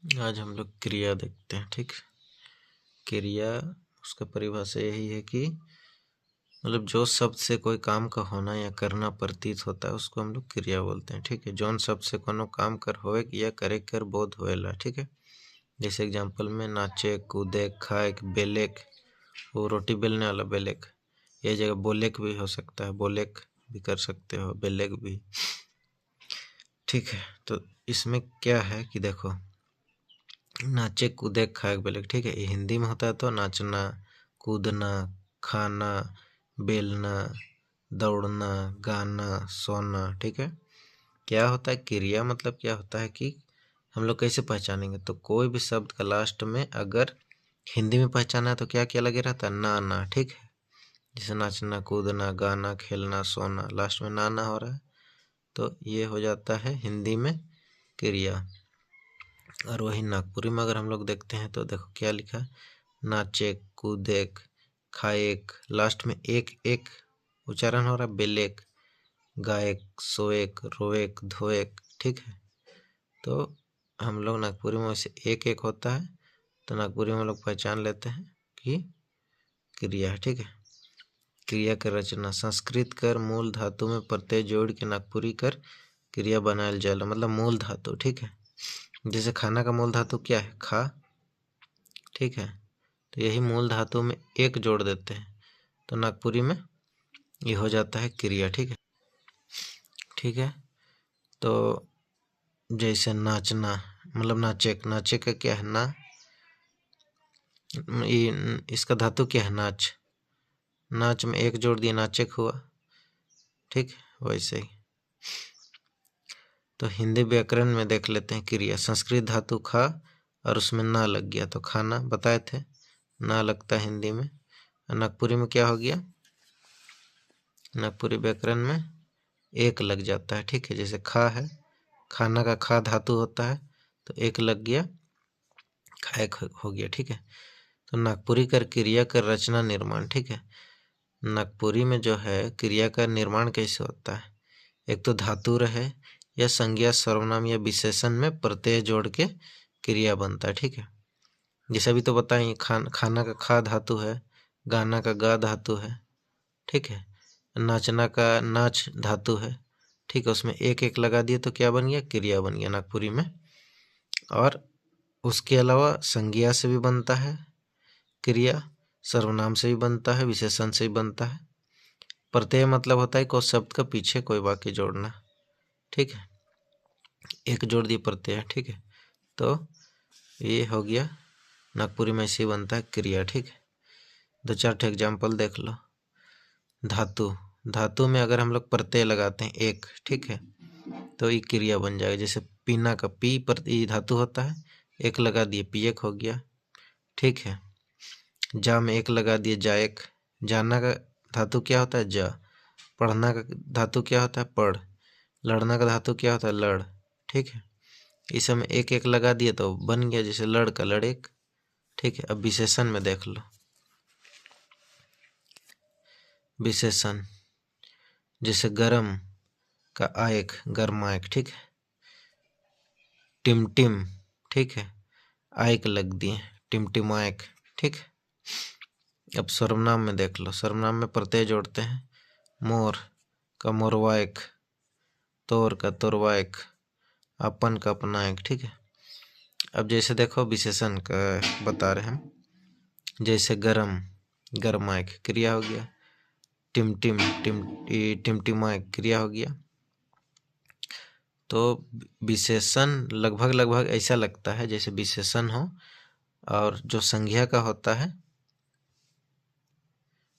आज हम लोग क्रिया देखते हैं। ठीक, क्रिया उसका परिभाषा यही है कि मतलब जो शब्द से कोई काम का होना या करना प्रतीत होता है उसको हम लोग क्रिया बोलते हैं। ठीक है, जौन शब्द से कोनो काम कर होए या करे कर बोध होएला। ठीक है, जैसे एग्जाम्पल में नाचे, कूदे, खाए, बेलेक, वो रोटी बेलने वाला बेलेक, ये जगह बोलेक भी हो सकता है, बोलेक भी कर सकते हो, बेलेक भी। ठीक है, तो इसमें क्या है कि देखो, नाचे, कूदे, खाए, बेलेक। ठीक है, ये हिंदी में होता है तो नाचना, कूदना, खाना, बेलना, दौड़ना, गाना, सोना। ठीक है, क्या होता है क्रिया, मतलब क्या होता है कि हम लोग कैसे पहचानेंगे, तो कोई भी शब्द का लास्ट में अगर हिंदी में पहचाना है तो क्या क्या लगे रहता है, ना ना। ठीक है, जैसे नाचना, कूदना, गाना, खेलना, सोना, लास्ट में ना ना हो रहा है तो ये हो जाता है हिंदी में क्रिया। और वही नागपुरी में अगर हम लोग देखते हैं तो देखो क्या लिखा है, नाचे, कूदे, खाएक, लास्ट में एक एक उच्चारण हो रहा है, बेलेक, गायक, सोएक, रोएक, धोएक। ठीक है, तो हम लोग नागपुरी में वैसे एक एक होता है तो नागपुरी में हम लोग पहचान लेते हैं कि क्रिया है। ठीक है, क्रिया कर रचना, संस्कृत कर मूल धातु में प्रत्यय जोड़ के नागपुरी कर क्रिया बनायल जाला, मतलब मूल धातु। ठीक है, जैसे खाना का मूल धातु क्या है, खा। ठीक है, तो यही मूल धातु में एक जोड़ देते हैं तो नागपुरी में ये हो जाता है क्रिया। ठीक है, ठीक है, तो जैसे नाचना, मतलब नाचे, नाचे का क्या है, ना, इसका धातु क्या है, नाच, नाच में एक जोड़ दिया, नाचक हुआ। ठीक, वैसे ही तो हिंदी व्याकरण में देख लेते हैं क्रिया, संस्कृत धातु खा और उसमें ना लग गया तो खाना बताए थे, ना लगता हिंदी में। नागपुरी में क्या हो गया, नागपुरी व्याकरण में एक लग जाता है। ठीक है, जैसे खा है, खाना का खा धातु होता है तो एक लग गया, खाए हो गया। ठीक है, तो नागपुरी कर क्रिया कर रचना निर्माण। ठीक है, नागपुरी में जो है क्रिया का निर्माण कैसे होता है, एक तो धातु रहे या संज्ञा, सर्वनाम या विशेषण में प्रत्यय जोड़ के क्रिया बनता है। ठीक है, जैसे अभी तो बताएं, खाना का खा धातु है, गाना का गा धातु है। ठीक है, नाचना का नाच धातु है। ठीक है, उसमें एक एक लगा दिए तो क्या बन गया, क्रिया बन गया नागपुरी में। और उसके अलावा संज्ञा से भी बनता है क्रिया, सर्वनाम से भी बनता है, विशेषण से भी बनता है। प्रत्यय मतलब होता है कोई शब्द का पीछे कोई वाक्य जोड़ना। ठीक है, एक जोड़ दिए प्रत्यय। ठीक है, तो ये हो गया नागपुरी में ऐसे ही बनता है क्रिया। ठीक है, दो चार ठे एग्जाम्पल देख लो। धातु, धातु में अगर हम लोग प्रत्यय लगाते हैं एक, ठीक है, तो ये क्रिया बन जाएगा। जैसे पीना का पी पर ये धातु होता है, एक लगा दिए पियक हो गया। ठीक है, जा में एक लगा दिए जायक, जाना का धातु क्या होता है, जा। पढ़ना का धातु क्या होता है, पढ़। लड़ना का धातु क्या होता है, लड़। ठीक है, इस समय एक एक लगा दिए तो बन गया, जैसे लड़ का लड़ेक। ठीक है, अब विशेषण में देख लो, विशेषण जैसे गरम का आयक, गरमायक। ठीक है, टिमटिम, ठीक है, आयक लग दिए, टिमटिमायक। ठीक है, अब सर्वनाम में देख लो, सर्वनाम में प्रत्यय जोड़ते हैं, मोर का मोरवायक, तोर का तोरवायक, अपन का अपनायक। ठीक है, अब जैसे देखो विशेषण का बता रहे हैं, जैसे गरम, गरमायक क्रिया हो गया, टिमटिम, टिमटिमायक क्रिया हो गया। तो विशेषण लगभग लगभग ऐसा लगता है जैसे विशेषण हो, और जो संज्ञा का होता है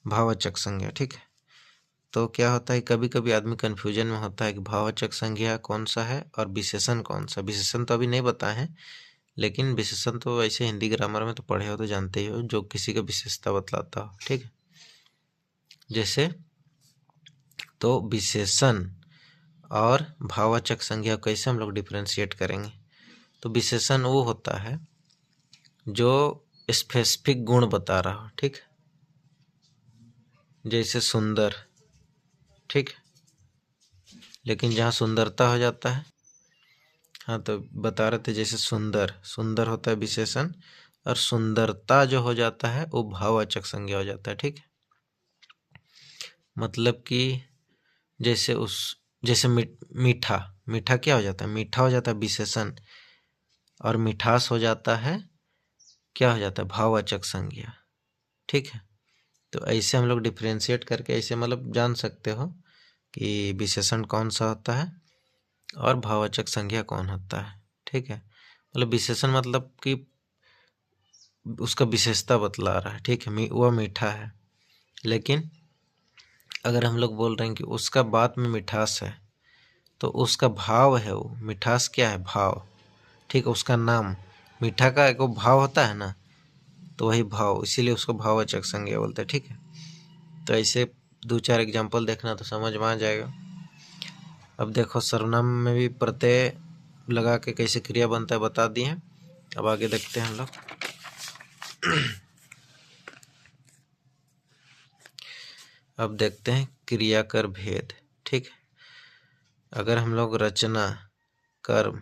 भाववाचक संज्ञा। ठीक है, तो क्या होता है, कभी कभी आदमी कंफ्यूजन में होता है कि भाववाचक संज्ञा कौन सा है और विशेषण कौन सा। विशेषण तो अभी नहीं बताए हैं, लेकिन विशेषण तो वैसे हिंदी ग्रामर में तो पढ़े हो तो जानते ही हो, जो किसी का विशेषता बतलाता हो। ठीक है, जैसे तो विशेषण और भाववाचक संज्ञा कैसे हम लोग डिफरेंशिएट करेंगे, तो विशेषण वो होता है जो स्पेसिफिक गुण बता रहा हो। ठीक, जैसे सुंदर। ठीक, लेकिन जहाँ सुंदरता हो जाता है हाँ तो बता रहे थे, जैसे सुंदर, सुंदर होता है विशेषण, और सुंदरता जो हो जाता है वो भाववाचक संज्ञा हो जाता है। ठीक है, मतलब कि जैसे मीठा, मीठा क्या हो जाता है, मीठा हो जाता है विशेषण, और मिठास हो जाता है, क्या हो जाता है, भाववाचक संज्ञा। ठीक है, तो ऐसे हम लोग डिफ्रेंशिएट करके ऐसे मतलब जान सकते हो कि विशेषण कौन सा होता है और भाववाचक संज्ञा कौन होता है। ठीक है, मतलब विशेषण मतलब कि उसका विशेषता बतला रहा है। ठीक है, वह मीठा है, लेकिन अगर हम लोग बोल रहे हैं कि उसका बात में मिठास है, तो उसका भाव है, वो मिठास क्या है, भाव। ठीक है, उसका नाम, मीठा का एक भाव होता है ना, तो वही भाव, इसीलिए उसको भाववाचक संज्ञा बोलते हैं। ठीक है, तो ऐसे 2-4 एग्जाम्पल देखना तो समझ में आ जाएगा। अब देखो, सर्वनाम में भी प्रत्यय लगा के कैसे क्रिया बनता है बता दिए। अब आगे देखते हैं हम लोग। अब देखते हैं क्रिया कर भेद। ठीक है, अगर हम लोग रचना कर्म,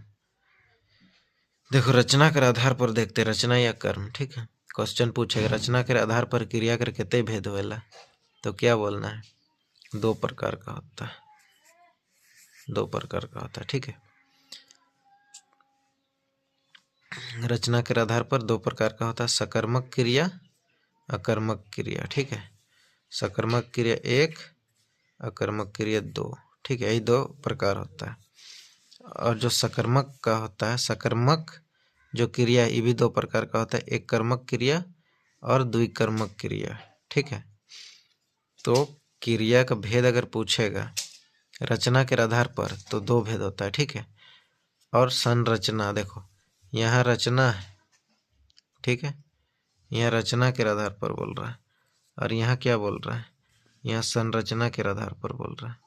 देखो रचना के आधार पर देखते रचना या कर्म। ठीक है, क्वेश्चन पूछेगा रचना के आधार पर क्रिया कर कितने भेद होएला, तो क्या बोलना है, 2 प्रकार का होता है, 2 प्रकार का होता है। ठीक है, रचना के आधार पर 2 प्रकार का होता है, सकर्मक क्रिया, अकर्मक क्रिया। ठीक है, सकर्मक क्रिया 1, अकर्मक क्रिया 2। ठीक है, यही 2 प्रकार होता है। और जो सकर्मक का होता है, सकर्मक जो क्रिया ये भी 2 प्रकार का होता है, एक कर्मक क्रिया और द्विकर्मक क्रिया। ठीक है, तो क्रिया का भेद अगर पूछेगा रचना के आधार पर तो 2 भेद होता है। ठीक है, और संरचना, देखो यहाँ रचना है, ठीक है, यहाँ रचना के आधार पर बोल रहा है, और यहाँ क्या बोल रहा है, यहाँ संरचना के आधार पर बोल रहा है।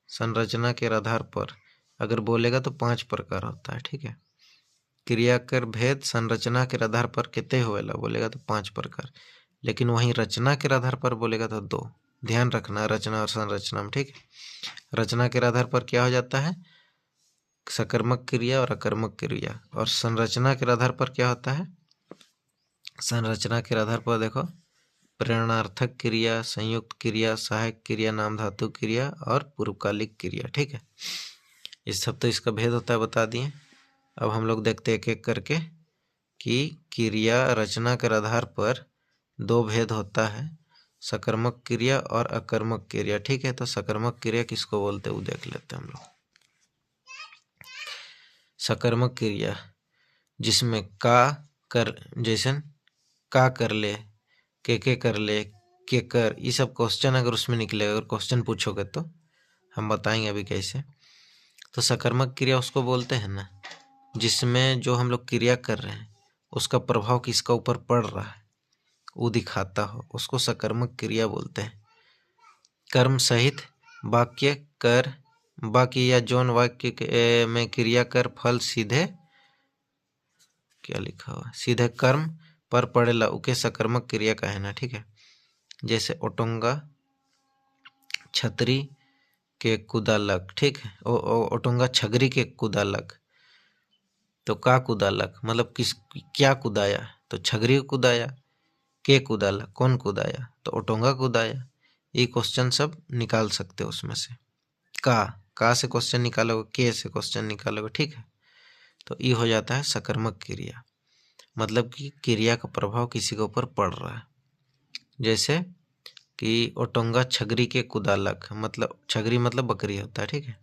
संरचना के आधार पर अगर बोलेगा तो 5 प्रकार होता है। ठीक है, क्रिया कर भेद संरचना के आधार पर कितने होएला बोलेगा तो 5 प्रकार, लेकिन वहीं रचना के आधार पर बोलेगा तो 2। ध्यान रखना रचना और संरचना में। ठीक है, रचना के आधार पर क्या हो जाता है, सकर्मक क्रिया और अकर्मक क्रिया, और संरचना के आधार पर क्या होता है, संरचना के आधार पर देखो प्रेरणार्थक क्रिया, संयुक्त क्रिया, सहायक क्रिया, नाम धातु क्रिया और पूर्वकालिक क्रिया। ठीक है, इस सब तो इसका भेद होता है बता दिए। अब हम लोग देखते हैं एक एक करके कि क्रिया रचना के आधार पर 2 भेद होता है, सकर्मक क्रिया और अकर्मक क्रिया। ठीक है, तो सकर्मक क्रिया किसको बोलते हैं वो देख लेते हैं हम लोग। सकर्मक क्रिया जिसमें का कर, जैसे का कर ले, के कर ले, के कर, ये सब क्वेश्चन अगर उसमें निकलेगा, अगर क्वेश्चन पूछोगे तो हम बताएंगे अभी कैसे। तो सकर्मक क्रिया उसको बोलते हैं ना जिसमें जो हम लोग क्रिया कर रहे हैं उसका प्रभाव किसका ऊपर पड़ रहा है वो दिखाता हो, उसको सकर्मक क्रिया बोलते हैं। कर्म सहित वाक्य कर, बाकी या जौन वाक्य में क्रिया कर फल सीधे, क्या लिखा हुआ, सीधे कर्म पर पड़ेला उके सकर्मक क्रिया का है ना। ठीक है, जैसे ओटोंगा छतरी के कुदालक। ठीक है, ओटोंगा छगरी के कुदालक, तो का कुदालक मतलब किस, क्या कुदाया, तो छगरी को कुदाया, के कुदाला कौन कुदाया, तो ओटोंगा कुदाया। ये क्वेश्चन सब निकाल सकते हो उसमें से, का से क्वेश्चन निकालोगे, के से क्वेश्चन निकालोगे। ठीक है, तो ये हो जाता है सकर्मक क्रिया, मतलब कि क्रिया का प्रभाव किसी के ऊपर पड़ रहा है। जैसे कि ओटोंगा छगरी के कुदालक, मतलब छगरी मतलब बकरी होता है। ठीक है,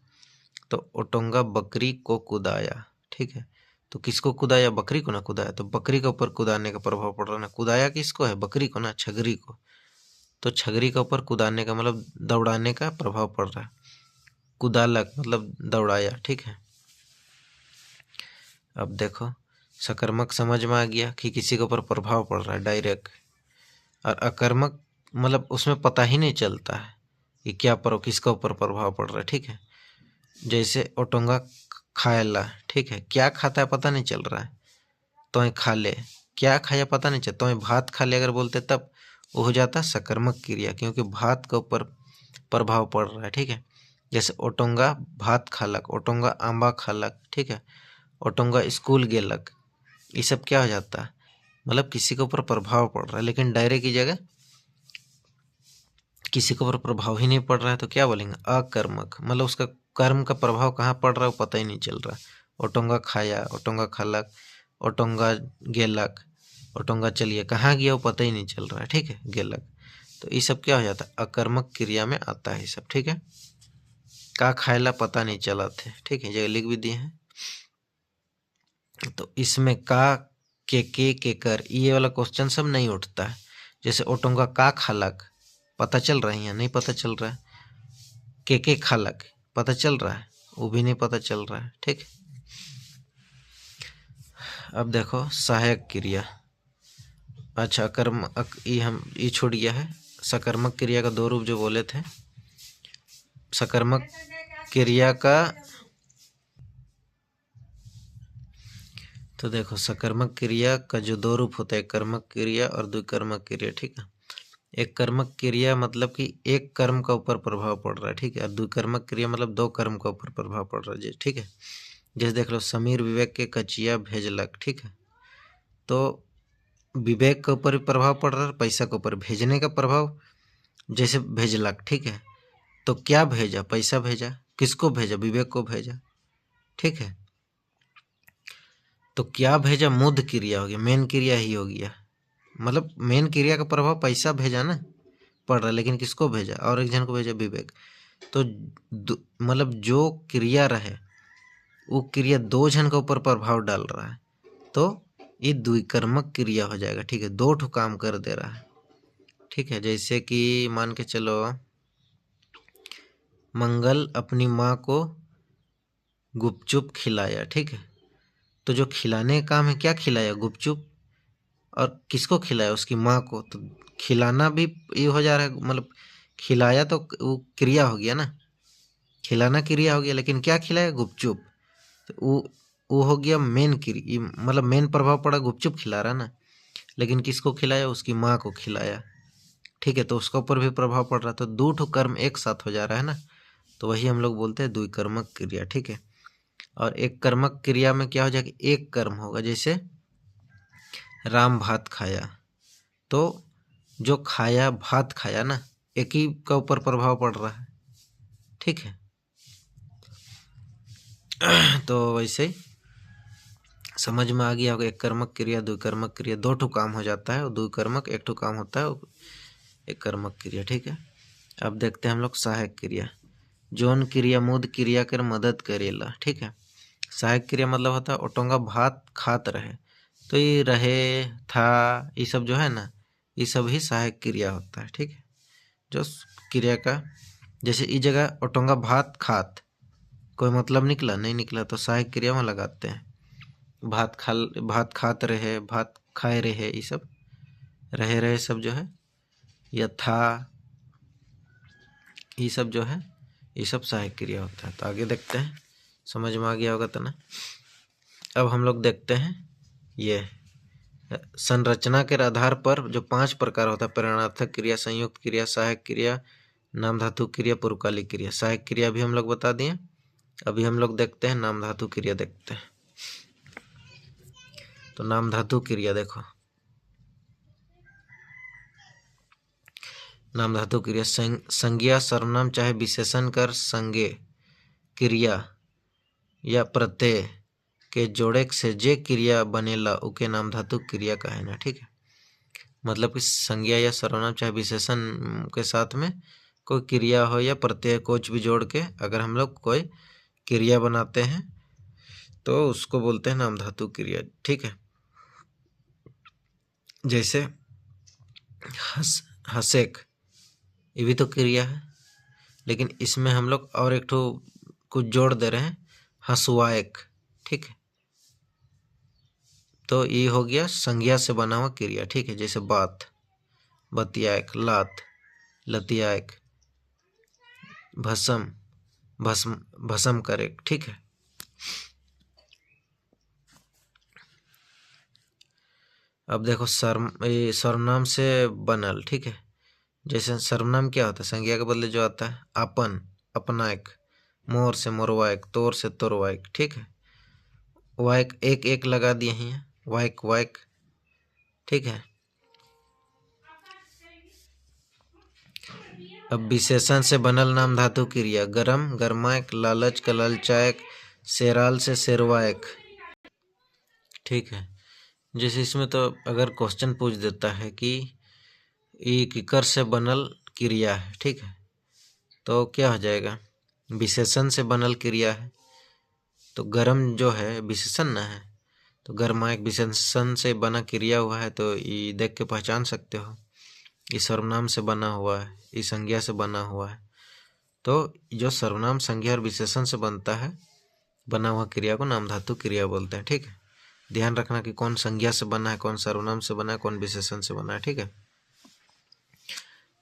तो ओटोंगा बकरी को कुदाया। ठीक है, तो किसको कुदाया, बकरी को ना कुदाया, तो बकरी के ऊपर कुदाने का प्रभाव पड़ रहा है ना। कुदाया किसको है, बकरी को ना, छगरी को, तो छगरी के ऊपर कुदाने का मतलब दौड़ाने का प्रभाव पड़ रहा है। कुदालक मतलब दौड़ाया। ठीक है, अब देखो सकर्मक समझ में आ गया कि किसी के ऊपर प्रभाव पड़ रहा है डायरेक्ट, और अकर्मक मतलब उसमें पता ही नहीं चलता है कि क्या किसका ऊपर प्रभाव पड़ रहा है। ठीक है, जैसे ओटोंगा खाएला। ठीक है, क्या खाता है पता नहीं चल रहा है, तो खा ले, क्या खाया पता नहीं चलता, तो भात खा ले अगर बोलते तब वो हो जाता सकर्मक क्रिया, क्योंकि भात के ऊपर प्रभाव पड़ रहा है। ठीक है, जैसे ओटोंगा भात खालक, ओटोंगा आंबा खालक। ठीक है, ओटोंगा स्कूल गेलक, ये सब क्या हो जाता है, मतलब किसी के ऊपर प्रभाव पड़ रहा है, लेकिन डायरे की जगह किसी के ऊपर प्रभाव ही नहीं पड़ रहा है तो क्या बोलेंगे, अकर्मक, मतलब उसका कर्म का प्रभाव कहाँ पड़ रहा है वो पता ही नहीं चल रहा। ओटोंगा खाया, ओटोंगा खालक, ओटोंगा गेलक, ओटोंगा चलिए, कहाँ गया वो पता ही नहीं चल रहा है, ठीक है, गेलक। तो ये सब क्या हो जाता है, अकर्मक क्रिया में आता है ये सब, ठीक है। का खायला पता नहीं चला थे, ठीक है, जगह लिख भी दिए हैं। तो इसमें का, के कर, ये वाला क्वेश्चन सब नहीं उठता है। जैसे ओटोंगा का खालक, पता चल रहा है, यहाँ नहीं पता चल रहा है। के खालक पता चल रहा है, वो भी नहीं पता चल रहा है, ठीक। अब देखो सहायक क्रिया, अच्छा कर्म ये छूट गया है। सकर्मक क्रिया का दो रूप जो बोले थे, सकर्मक क्रिया का, तो देखो सकर्मक क्रिया का जो दो रूप होता है, कर्मक क्रिया और द्विकर्मक क्रिया, ठीक है। एक कर्मक क्रिया मतलब कि एक कर्म का ऊपर प्रभाव पड़ रहा है, ठीक है, और द्विकर्मक क्रिया मतलब दो कर्म का ऊपर प्रभाव पड़ रहा है, ठीक है। जैसे देख लो, समीर विवेक के कचिया भेजलक, ठीक है, तो विवेक के ऊपर भी प्रभाव पड़ रहा है, पैसा के ऊपर भेजने का प्रभाव, जैसे भेजलक, ठीक है, तो क्या भेजा, पैसा भेजा, किसको भेजा, विवेक को भेजा, ठीक है। तो क्या भेजा, मूढ़ क्रिया हो गया, मेन क्रिया ही हो गया, मतलब मेन क्रिया का प्रभाव पैसा भेजा ना पड़ रहा है, लेकिन किसको भेजा, और एक जन को भेजा, विवेक। तो मतलब जो क्रिया रहे वो क्रिया दो जन के ऊपर प्रभाव डाल रहा है, तो ये द्विकर्मक क्रिया हो जाएगा, ठीक है, दो ठो काम कर दे रहा है, ठीक है। जैसे कि मान के चलो, मंगल अपनी माँ को गुपचुप खिलाया, ठीक है, तो जो खिलाने का काम है, क्या खिलाया, गुपचुप, और किसको खिलाया, उसकी माँ को, तो खिलाना भी ये हो जा रहा है, मतलब खिलाया तो वो क्रिया हो गया ना, खिलाना क्रिया हो गया, लेकिन क्या खिलाया, गुपचुप, तो वो हो गया मेन क्रिया, मतलब मेन प्रभाव पड़ा, गुपचुप खिला रहा ना, लेकिन किसको खिलाया, उसकी माँ को खिलाया, ठीक है, तो उसका ऊपर भी प्रभाव पड़ रहा, तो दो ठो कर्म एक साथ हो जा रहा है ना, तो वही हम लोग बोलते हैं द्विकर्मक क्रिया, ठीक है। और एक कर्मक क्रिया में क्या हो जाएगा, एक कर्म होगा, जैसे राम भात खाया, तो जो खाया, भात खाया ना, एक ही का ऊपर प्रभाव पड़ रहा है, ठीक है। तो वैसे ही समझ में आ गया होगा, एक कर्मक क्रिया, द्विकर्मक क्रिया, दो ठो काम हो जाता है, और द्विकर्मक एक ठो काम होता है, एक कर्मक क्रिया, ठीक है। अब देखते हैं हम लोग सहायक क्रिया, जौन क्रिया मूढ़ क्रिया कर मदद करेला, ठीक है। सहायक क्रिया मतलब होता है ओटोंगा भात खात रहे, तो ये रहे, था, ये सब जो है ना, ये सब ही सहायक क्रिया होता है, ठीक है। जो क्रिया का, जैसे इस जगह ओटोंगा भात खात, कोई मतलब निकला, नहीं निकला, तो सहायक क्रिया में लगाते हैं, भात खात रहे, भात खाए रहे, ये सब रहे सब जो है, या था, ये सब जो है, ये सब सहायक क्रिया होता है। तो आगे देखते हैं, समझ में आ गया होगा तो ना। अब हम लोग देखते हैं ये संरचना के आधार पर जो 5 प्रकार होता है, प्रेरणार्थक क्रिया, संयुक्त क्रिया, सहायक क्रिया, नाम धातु क्रिया, पूर्वकालिक क्रिया। सहायक क्रिया भी हम लोग बता दिए, अभी हम लोग देखते हैं नाम धातु क्रिया, देखते हैं। तो नाम धातु क्रिया देखो, नाम धातु क्रिया, संज्ञा, सर्वनाम चाहे विशेषण कर संज्ञे क्रिया या प्रत्यय के जोड़े से जे क्रिया बनेला उके नाम धातु क्रिया कहेना, ठीक है। मतलब कि संज्ञा या सर्वनाम चाहे विशेषण के साथ में कोई क्रिया हो या प्रत्यय कुछ भी जोड़ के अगर हम लोग कोई क्रिया बनाते हैं तो उसको बोलते हैं नाम धातु क्रिया, ठीक है। जैसे हसेक, ये भी तो क्रिया है, लेकिन इसमें हम लोग और एक ठो कुछ जोड़ दे रहे हैं, हसुआएक, ठीक है। तो ये हो गया संज्ञा से बना हुआ क्रिया, ठीक है। जैसे बात, बतियाएक, लात, लतियाएक, भस्म, भस्म करे, ठीक है। अब देखो सर्वनाम से बनल, ठीक है। जैसे सर्वनाम क्या होता है, संज्ञा के बदले जो आता है, अपन, अपनाएक, मोर से मोरवाएक, तोर से तोरवाएक, ठीक है। वाइक एक एक लगा दिए हैं, वाइक वाइक, ठीक है। अब विशेषण से बनल नाम धातु क्रिया, गरम गरमायक, लालच का ललचायक, शेराल से शेरवायक, ठीक है। जैसे इसमें तो अगर क्वेश्चन पूछ देता है कि ये किकर से बनल क्रिया है, ठीक है, तो क्या हो जाएगा, विशेषण से बनल क्रिया है, तो गरम जो है विशेषण ना है, तो गरमायक विशेषण से बना क्रिया हुआ है, तो ये देख के पहचान सकते हो, ये सर्वनाम से बना हुआ है, ये संज्ञा से बना हुआ है। तो जो सर्वनाम संज्ञा और विशेषण से बनता है बना हुआ क्रिया को नाम धातु क्रिया बोलते हैं, ठीक है। ध्यान रखना कि कौन संज्ञा से बना है, कौन सर्वनाम से बना है, कौन विशेषण से बना है, ठीक है।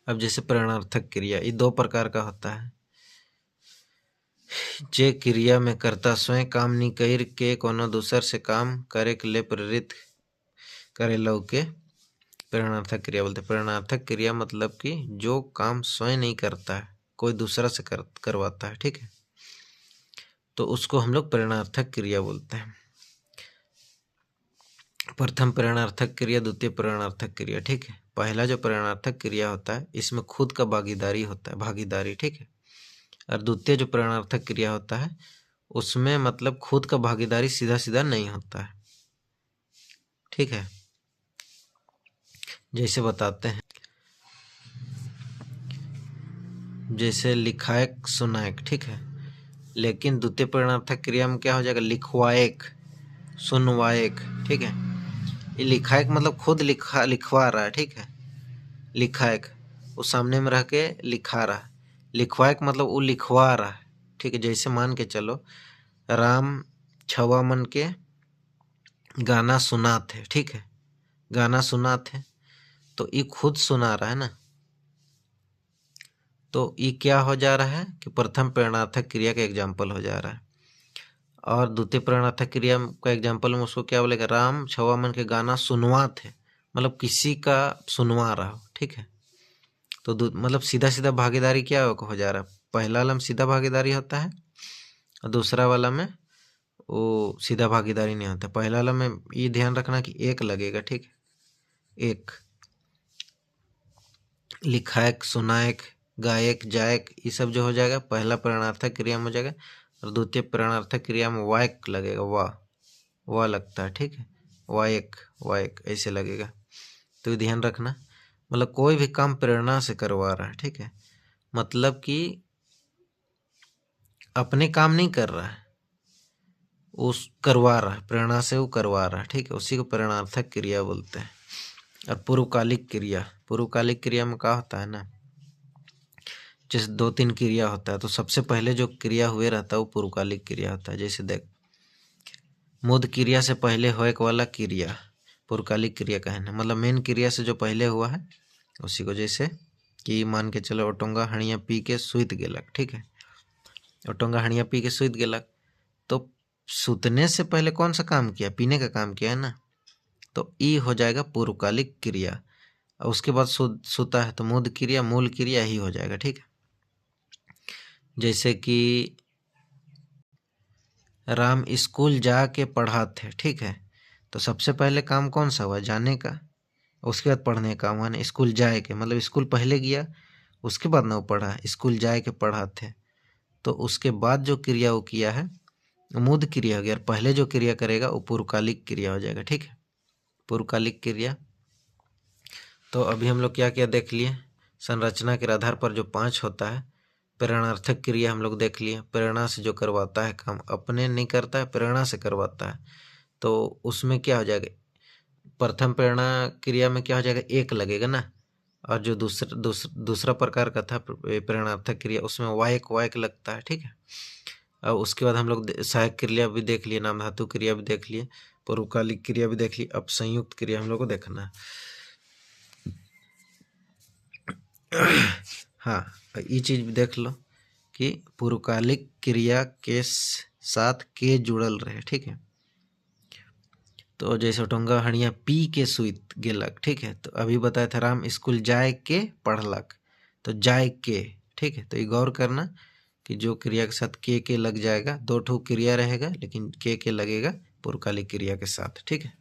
अब जैसे प्रेरणार्थक क्रिया, ये दो प्रकार का होता है। जे क्रिया में कर्ता स्वयं काम नहीं कर के कोनो दूसर से काम करे के लिए प्रेरित करे लो के प्रेरणार्थक क्रिया बोलते हैं। प्रेरणार्थक क्रिया मतलब कि जो काम स्वयं नहीं करता है, कोई दूसरा से करवाता है, ठीक है, तो उसको हम लोग प्रेरणार्थक क्रिया बोलते हैं। प्रथम प्रेरणार्थक क्रिया, द्वितीय प्रेरणार्थक क्रिया, ठीक है। पहला जो प्रेरणार्थक क्रिया होता है इसमें खुद का भागीदारी होता है, भागीदारी, ठीक है। और द्वितीय जो प्रेरणार्थक क्रिया होता है उसमें मतलब खुद का भागीदारी सीधा सीधा नहीं होता है, ठीक है। जैसे बताते हैं, जैसे लिखायक सुनायक, ठीक है, लेकिन द्वितीय प्रेरणार्थक क्रिया में क्या हो जाएगा, लिखवायक सुनवायक, ठीक है। ये लिखायक मतलब खुद लिखवा रहा है, ठीक है, लिखायक वो सामने में रह के लिखा रहा है। लिखवायक मतलब वो लिखवा रहा है, ठीक है। जैसे मान के चलो राम छवा मन के गाना सुना थे, ठीक है, गाना सुना थे, तो ये खुद सुना रहा है ना, तो ये क्या हो जा रहा है कि प्रथम प्रेरणार्थक क्रिया का एग्जाम्पल हो जा रहा है। और द्वितीय प्रेरणार्थक क्रिया का एग्जाम्पल में उसको क्या बोलेगा, राम छवा मन के गाना सुनवा थे, मतलब किसी का सुनवा रहा हो, ठीक है। तो मतलब सीधा सीधा भागीदारी क्या हो जा रहा है, पहला वाला में सीधा भागीदारी होता है और दूसरा वाला में वो सीधा भागीदारी नहीं होता। पहला वाला में ये ध्यान रखना कि एक लगेगा, ठीक है, एक। लिखायक सुनायक गायक जायक ये सब जो हो जाएगा पहला प्रेरणार्थक क्रिया में हो जाएगा, और द्वितीय प्रेरणार्थक क्रिया में वायक लगेगा, वाह लगता है, ठीक है, वायक वायक ऐसे लगेगा। तो ध्यान रखना, मतलब कोई भी काम प्रेरणा से करवा रहा है, ठीक है, मतलब कि अपने काम नहीं कर रहा है, उस करवा रहा है, प्रेरणा से वो करवा रहा है, ठीक है, उसी को प्रेरणार्थक क्रिया बोलते हैं। और पूर्वकालिक क्रिया, पूर्वकालिक क्रिया में क्या होता है ना, जैसे दो तीन क्रिया होता है तो सबसे पहले जो क्रिया हुए रहता है वो पूर्वकालिक क्रिया होता है। जैसे देख, मुद क्रिया से पहले होए वाला क्रिया पूर्वकालिक क्रिया कहना, मतलब मेन क्रिया से जो पहले हुआ है उसी को। जैसे कि मान के चलो ओटोंगा हणिया पी के सुत गेलक, ठीक है, ओटोंगा हणिया पी के सुत गेलक, तो सुतने से पहले कौन सा काम किया, पीने का काम किया है ना, तो ई हो जाएगा पूर्वकालिक क्रिया। और उसके बाद सुता है तो मुद क्रिया मूल क्रिया ही हो जाएगा, ठीक है। जैसे कि राम स्कूल जा के पढ़ा थे, ठीक है, तो सबसे पहले काम कौन सा हुआ, जाने का, उसके बाद पढ़ने का हुआ ना, स्कूल जाए के मतलब स्कूल पहले गया उसके बाद ना वो पढ़ा, स्कूल जाए के पढ़ा थे, तो उसके बाद जो क्रिया वो किया है मुद क्रिया हो गया, और पहले जो क्रिया करेगा वो पूर्वकालिक क्रिया हो जाएगा, ठीक है, पूर्वकालिक क्रिया। तो अभी हम लोग क्या क्या देख लिए, संरचना के आधार पर जो 5 होता है। प्रेरणार्थक क्रिया हम लोग देख लिए, प्रेरणा से जो करवाता है काम, अपने नहीं करता है, प्रेरणा से करवाता है, तो उसमें क्या हो जाएगा, प्रथम प्रेरणा क्रिया में क्या हो जाएगा, एक लगेगा ना। और जो दूसरा प्रकार का था प्रेरणार्थक क्रिया उसमें वायक वायक लगता है, ठीक है। और उसके बाद हम लोग सहायक क्रिया भी देख लिए, नाम धातु क्रिया भी देख लिए, पूर्वकालिक क्रिया भी देख ली। अब संयुक्त क्रिया हम लोग को देखना है। हाँ, ये चीज भी देख लो कि पूर्वकालिक क्रिया के साथ के जुड़ल रहे, ठीक है। तो जैसे टोंगा हणिया पी के सुत गेलक, ठीक है, तो अभी बताया था राम स्कूल जाए के पढ़लक, तो जाए के, ठीक है। तो ये गौर करना कि जो क्रिया के साथ के लग जाएगा, 2 ठो क्रिया रहेगा लेकिन के लगेगा पूर्वकालिक क्रिया के साथ। ठीक है।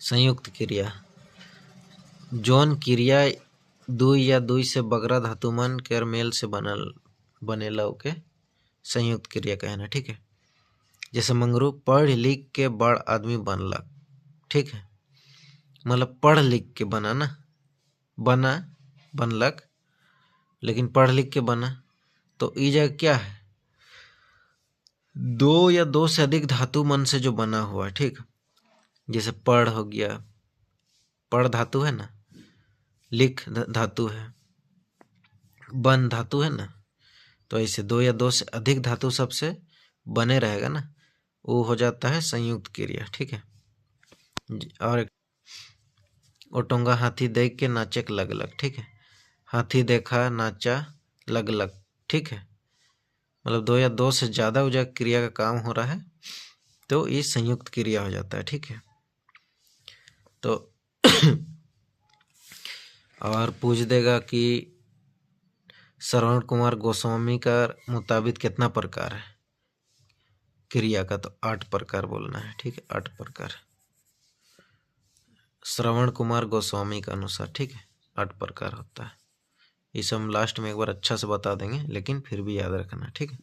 संयुक्त क्रिया जौन क्रिया दुई या दुई से बगरा धातु मन के मेल से बनेला ओके संयुक्त क्रिया कहना। ठीक है। जैसे मंगरू पढ़ लिख के बड़ आदमी बनलक। ठीक है। मतलब पढ़ लिख के बनलक, लेकिन पढ़ लिख के बना, तो ई जगह क्या है, दो या दो से अधिक धातु मन से जो बना हुआ है। ठीक। जैसे पढ़ हो गया, पढ़ धातु है ना, लिख धातु है, बन धातु है ना, तो ऐसे दो या दो से अधिक धातु सबसे बने रहेगा ना, वो हो जाता है संयुक्त क्रिया। ठीक है। और ओटोंगा हाथी देख के नाचक लगलक। ठीक है। हाथी देखा, नाचा, लगलक। ठीक है। मतलब दो या दो से ज्यादा उजा क्रिया का काम हो रहा है तो ये संयुक्त क्रिया हो जाता है। ठीक है। तो और पूछ देगा कि श्रवण कुमार गोस्वामी का मुताबिक कितना प्रकार है क्रिया का, तो 8 प्रकार बोलना है। ठीक है। 8 प्रकार श्रवण कुमार गोस्वामी के अनुसार। ठीक है। 8 प्रकार होता है। इसे हम लास्ट में एक बार अच्छा से बता देंगे, लेकिन फिर भी याद रखना। ठीक है।